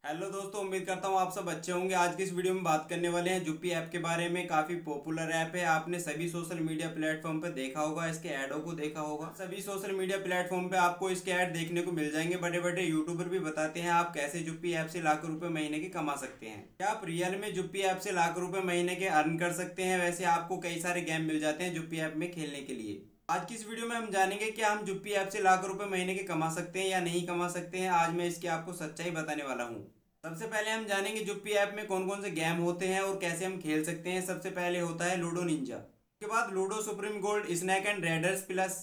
Hello दोस्तों, उम्मीद करता हूँ आप सब अच्छे होंगे। आज की इस वीडियो में बात करने वाले हैं जुप्पी ऐप के बारे में। काफी पॉपुलर ऐप है, आपने सभी सोशल मीडिया प्लेटफॉर्म पे देखा होगा, इसके ऐडों को देखा होगा। सभी सोशल मीडिया प्लेटफॉर्म पे आपको इसके ऐड देखने को मिल जाएंगे। बड़े बड़े यूट्यूबर भी बताते हैं आप कैसे जुप्पी ऐप से लाखों रुपए महीने के कमा सकते हैं। क्या आप रियल में जुप्पी ऐप से लाखों रुपए महीने के अर्न कर सकते हैं? वैसे आपको कई सारे गेम मिल जाते हैं जुप्पी ऐप में खेलने के लिए। आज की इस वीडियो में हम जानेंगे कि हम जुप्पी ऐप से लाखों रुपए महीने के कमा सकते हैं या नहीं कमा सकते हैं। आज मैं इसकी आपको सच्चाई बताने वाला हूँ। सबसे पहले हम जानेंगे जुप्पी ऐप में कौन कौन से गेम होते हैं और कैसे हम खेल सकते हैं। सबसे पहले होता है लूडो निंजा, उसके बाद ludo supreme gold, snake and raiders plus,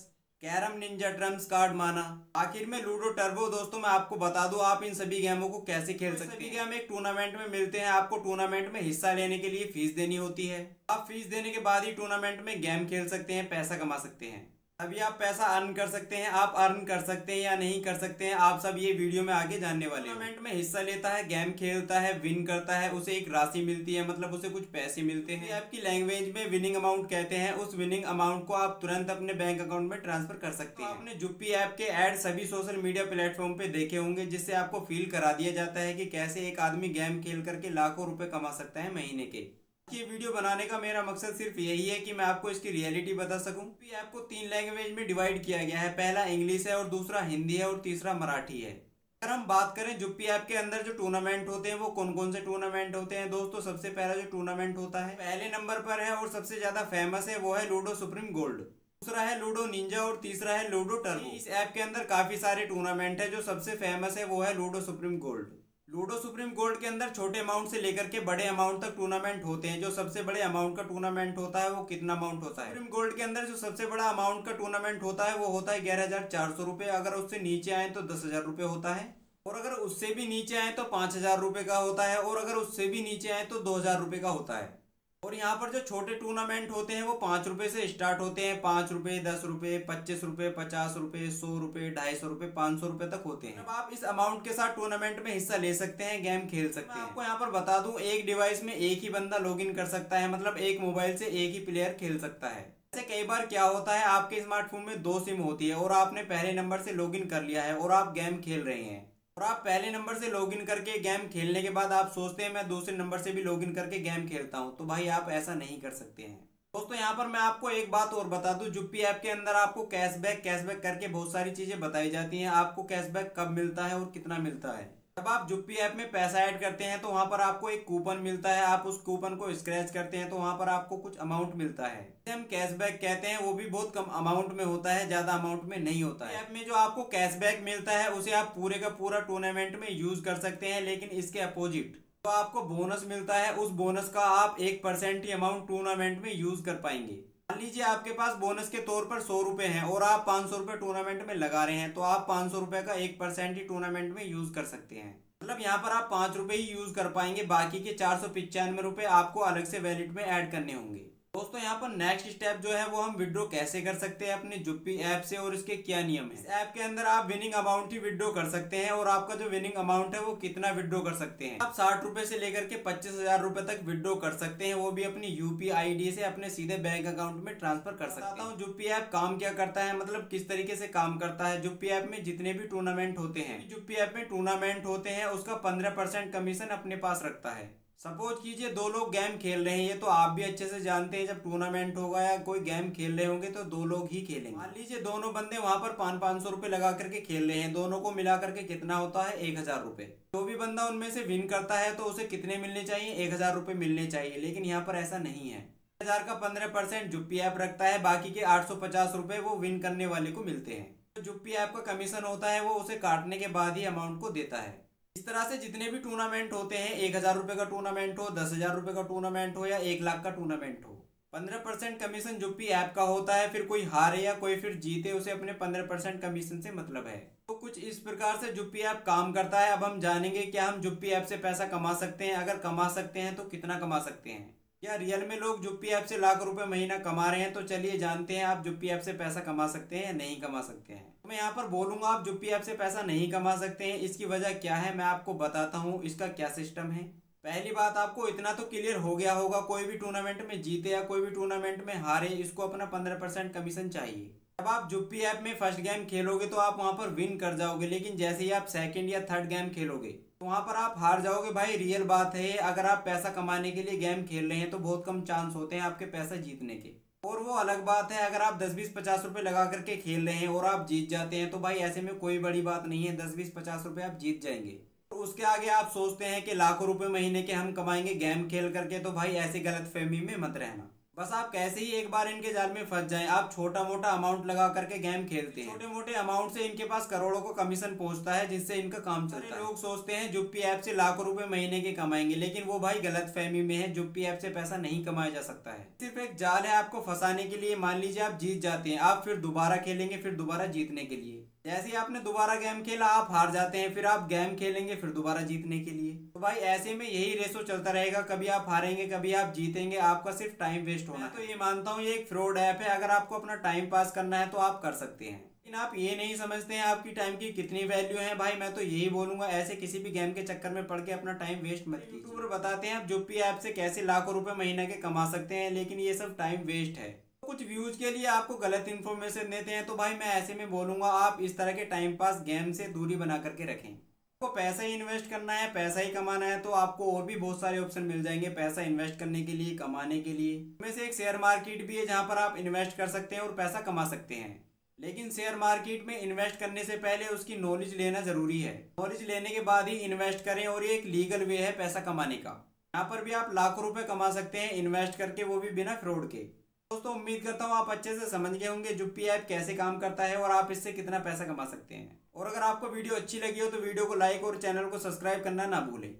carrom ninja, trumps card माना, आखिर में लूडो टर्बो। दोस्तों मैं आपको बता दूं आप इन सभी गेमों को कैसे खेल सकते हैं। सभी गेम एक टूर्नामेंट में मिलते हैं। आपको टूर्नामेंट में हिस्सा लेने के लिए फीस देनी होती है। आप फीस देने के बाद ही टूर्नामेंट में गेम खेल सकते हैं, पैसा कमा सकते हैं। अभी आप पैसा अर्न कर सकते हैं। आप अर्न कर सकते हैं या नहीं कर सकते हैं, आप सब ये वीडियो में आगे जानने वाले हैं। टूर्नामेंट में हिस्सा लेता है, गेम खेलता है, विन करता है, उसे एक राशि मिलती है, मतलब उसे कुछ पैसे मिलते हैं। आपकी लैंग्वेज में विनिंग अमाउंट कहते हैं। उस विनिंग अमाउंट को आप तुरंत अपने बैंक अकाउंट में ट्रांसफर कर सकते हैं। आपने जुप्पी ऐप के ऐड सभी सोशल मीडिया प्लेटफॉर्म पे देखे होंगे, जिससे आपको फील करा दिया जाता है कि कैसे एक आदमी गेम खेल करके लाखों रुपए कमा सकता है महीने के। ये वीडियो बनाने का मेरा मकसद सिर्फ यही है कि मैं आपको इसकी रियलिटी बता सकूं। ऐप को 3 लैंग्वेज में डिवाइड किया गया है। पहला इंग्लिश है और दूसरा हिंदी है और तीसरा मराठी है। अगर हम बात करें जुप्पी ऐप के अंदर जो टूर्नामेंट होते हैं वो कौन कौन से टूर्नामेंट होते हैं दोस्तों, सबसे पहला जो टूर्नामेंट होता है पहले नंबर पर है और सबसे ज्यादा फेमस है, वो है लूडो सुप्रीम गोल्ड। दूसरा है लूडो निंजा और तीसरा है लूडो टर्बो। इस ऐप के अंदर काफी सारे टूर्नामेंट है। जो सबसे फेमस है वो है ludo supreme gold. Ludo supreme gold के अंदर छोटे अमाउंट से लेकर के बड़े अमाउंट तक टूर्नामेंट होते हैं। जो सबसे बड़े अमाउंट का टूर्नामेंट होता है वो कितना अमाउंट होता है? सुप्रीम गोल्ड के अंदर जो सबसे बड़ा अमाउंट का टूर्नामेंट होता है वो होता है 11,400 रुपए। अगर उससे नीचे आए तो 10,000 रुपए होता है, और अगर उससे भी नीचे आए तो 5,000 रुपए का होता है, और अगर उससे भी नीचे आए तो 2,000 रुपए का होता है। और यहाँ पर जो छोटे टूर्नामेंट होते हैं वो 5 रुपए से स्टार्ट होते हैं। 5 रुपए, 10 रुपए, 25 रुपए, 50 रुपए, 100 रुपए, 250 रुपए, 500 रुपए तक होते हैं। अब आप इस अमाउंट के साथ टूर्नामेंट में हिस्सा ले सकते हैं, गेम खेल सकते हैं। आपको यहाँ पर बता दूं, एक डिवाइस में एक ही बंदा लॉग इन कर सकता है, मतलब एक मोबाइल से एक ही प्लेयर खेल सकता है। ऐसे कई बार क्या होता है, आपके स्मार्टफोन में 2 सिम होती है और आपने पहले नंबर से लॉग इन कर लिया है और आप गेम खेल रहे हैं, और आप पहले नंबर से लॉगिन करके गेम खेलने के बाद आप सोचते हैं मैं दूसरे नंबर से भी लॉगिन करके गेम खेलता हूं, तो भाई आप ऐसा नहीं कर सकते हैं। दोस्तों यहाँ पर मैं आपको एक बात और बता दूं, जुप्पी ऐप के अंदर आपको कैशबैक करके बहुत सारी चीजें बताई जाती हैं। आपको कैशबैक कब मिलता है और कितना मिलता है। जब आप जुप्पी ऐप में पैसा ऐड करते हैं तो वहां पर आपको एक कूपन मिलता है। आप उस कूपन को स्क्रैच करते हैं तो वहां पर आपको कुछ अमाउंट मिलता है, जिसे हम कैशबैक कहते हैं। वो भी बहुत कम अमाउंट में होता है, ज्यादा अमाउंट में नहीं होता है। ऐप में जो आपको कैशबैक मिलता है उसे आप पूरे का पूरा टूर्नामेंट में यूज कर सकते हैं, लेकिन इसके अपोजिट तो आपको बोनस मिलता है, उस बोनस का आप 1% ही अमाउंट टूर्नामेंट में यूज कर पाएंगे। मान लीजिए आपके पास बोनस के तौर पर 100 रुपए हैं और आप 500 रुपए टूर्नामेंट में लगा रहे हैं, तो आप 500 रुपए का 1% ही टूर्नामेंट में यूज कर सकते हैं। मतलब यहाँ पर आप 5 रुपए ही यूज कर पाएंगे, बाकी के 495 रुपए आपको अलग से वैलेट में ऐड करने होंगे। दोस्तों यहाँ पर नेक्स्ट स्टेप जो है वो हम विड्रॉ कैसे कर सकते हैं अपने जुप्पी ऐप से और इसके क्या नियम है। इस ऐप के अंदर आप विनिंग अमाउंट ही विड्रॉ कर सकते हैं, और आपका जो विनिंग अमाउंट है वो कितना विड्रॉ कर सकते हैं, आप 60 रुपए से लेकर के 25,000 रुपए तक विड्रॉ कर सकते हैं। वो भी अपनी यूपीआई आईडी से अपने सीधे बैंक अकाउंट में ट्रांसफर कर सकते हैं। जुप्पी ऐप काम क्या करता है, मतलब किस तरीके से काम करता है। जुप्पी ऐप में जितने भी टूर्नामेंट होते हैं, जुप्पी ऐप में टूर्नामेंट होते हैं, उसका 15% कमीशन अपने पास रखता है। सपोज कीजिए 2 लोग गेम खेल रहे हैं, ये तो आप भी अच्छे से जानते हैं, जब टूर्नामेंट होगा या कोई गेम खेल रहे होंगे तो 2 लोग ही खेलेंगे। मान लीजिए दोनों बंदे वहां पर 500 रुपए लगा करके खेल रहे हैं, दोनों को मिला करके कितना होता है 1,000 रुपए। जो भी बंदा उनमें से विन करता है तो उसे कितने मिलने चाहिए, 1,000 रुपए मिलने चाहिए। लेकिन यहाँ पर ऐसा नहीं है। 1,000 का 15% जुप्पी ऐप रखता है, बाकी के 850 रुपए वो विन करने वाले को मिलते हैं। जो जुप्पी ऐप का कमीशन होता है वो उसे काटने के बाद ही अमाउंट को देता है। इस तरह से जितने भी टूर्नामेंट होते हैं, 1,000 रुपए का टूर्नामेंट हो, 10,000 रुपए का टूर्नामेंट हो या 1 लाख का टूर्नामेंट हो, 15% कमीशन जुप्पी ऐप का होता है। फिर कोई हारे या कोई फिर जीते, उसे अपने 15% कमीशन से मतलब है। तो कुछ इस प्रकार से जुप्पी ऐप काम करता है। अब हम जानेंगे क्या हम जुप्पी ऐप से पैसा कमा सकते हैं। अगर कमा सकते हैं तो कितना कमा सकते हैं। क्या रियल में लोग जुप्पी ऐप से लाख रुपए महीना कमा रहे हैं? तो चलिए जानते हैं आप जुप्पी ऐप से पैसा कमा सकते हैं या नहीं कमा सकते हैं। तो मैं यहाँ पर बोलूंगा आप जुप्पी ऐप से पैसा नहीं कमा सकते हैं। इसकी वजह क्या है मैं आपको बताता हूँ, इसका क्या सिस्टम है। पहली बात, आपको इतना तो क्लियर हो गया होगा, कोई भी टूर्नामेंट में जीते या कोई भी टूर्नामेंट में हारे, इसको अपना 15% कमीशन चाहिए। जब आप जुप्पी ऐप में फर्स्ट गेम खेलोगे तो आप वहां पर विन कर जाओगे, लेकिन जैसे ही आप सेकंड या थर्ड गेम खेलोगे तो वहां पर आप हार जाओगे भाई, रियल बात है। अगर आप पैसा कमाने के लिए गेम खेल रहे हैं तो बहुत कम चांस होते हैं आपके पैसा जीतने के। और वो अलग बात है अगर आप 10-20-50 रुपए लगा करके खेल रहे हैं और आप जीत जाते हैं, तो भाई ऐसे में कोई बड़ी बात नहीं है, 10-20-50 रुपए आप जीत जाएंगे। तो उसके आगे आप सोचते हैं कि लाखों रुपए महीने के हम कमाएंगे गेम खेल करके, तो भाई ऐसी गलतफहमी में मत रहना। बस आप कैसे ही एक बार इनके जाल में फंस जाएं, आप छोटा मोटा अमाउंट लगा करके गेम खेलते हैं, छोटे मोटे अमाउंट से इनके पास करोड़ों को कमीशन पहुंचता है जिससे इनका काम चलता है। लोग सोचते हैं जुप्पी ऐप से लाखों रुपए महीने के कमाएंगे, लेकिन वो भाई गलत फहमी में है। जुप्पी ऐप से पैसा नहीं कमाया जा सकता है, सिर्फ एक जाल है आपको फंसाने के लिए। मान लीजिए आप जीत जाते हैं, आप फिर दोबारा खेलेंगे, फिर दोबारा जीतने के लिए। जैसे ही आपने दोबारा गेम खेला आप हार जाते हैं, फिर आप गेम खेलेंगे फिर दोबारा जीतने के लिए। तो भाई ऐसे में यही रेसो चलता रहेगा, कभी आप हारेंगे कभी आप जीतेंगे, आपका सिर्फ टाइम वेस्ट होना। तो ये मानता हूँ ये एक फ्रॉड ऐप है, अगर आपको अपना टाइम पास करना है तो आप कर सकते हैं, लेकिन आप ये नहीं समझते हैं आपकी टाइम की कितनी वैल्यू है। भाई मैं तो यही बोलूंगा, ऐसे किसी भी गेम के चक्कर में पड़ के अपना टाइम वेस्ट मत कीजिए। यूट्यूबर बताते हैं आप जुप्पी ऐप से कैसे लाखों रुपए महीने के कमा सकते हैं, लेकिन ये सब टाइम वेस्ट है। कुछ व्यूज के लिए आपको गलत इन्फॉर्मेशन देते हैं, तो भाई मैं ऐसे में बोलूंगा आप इस तरह के टाइम पास गेम से दूरी बना करके रखें। आपको पैसा ही इन्वेस्ट करना है, पैसा ही कमाना है, तो आपको और भी बहुत सारे ऑप्शन मिल जाएंगे पैसा इन्वेस्ट करने के लिए, कमाने के लिए। इनमें से एक शेयर मार्केट भी है जहां पर आप इन्वेस्ट कर सकते हैं और पैसा कमा सकते हैं। लेकिन शेयर मार्केट में इन्वेस्ट करने से पहले उसकी नॉलेज लेना जरूरी है। नॉलेज लेने के बाद ही इन्वेस्ट करें, और ये एक लीगल वे है पैसा कमाने का। यहाँ पर भी आप लाखों रुपए कमा सकते हैं इन्वेस्ट करके, वो भी बिना फ्रॉड के। दोस्तों उम्मीद करता हूँ आप अच्छे से समझ गए होंगे जुप्पी ऐप कैसे काम करता है और आप इससे कितना पैसा कमा सकते हैं। और अगर आपको वीडियो अच्छी लगी हो तो वीडियो को लाइक और चैनल को सब्सक्राइब करना ना भूलें,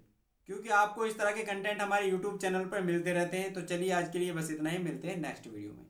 क्योंकि आपको इस तरह के कंटेंट हमारे यूट्यूब चैनल पर मिलते रहते हैं। तो चलिए आज के लिए बस इतना ही, मिलते हैं नेक्स्ट वीडियो में।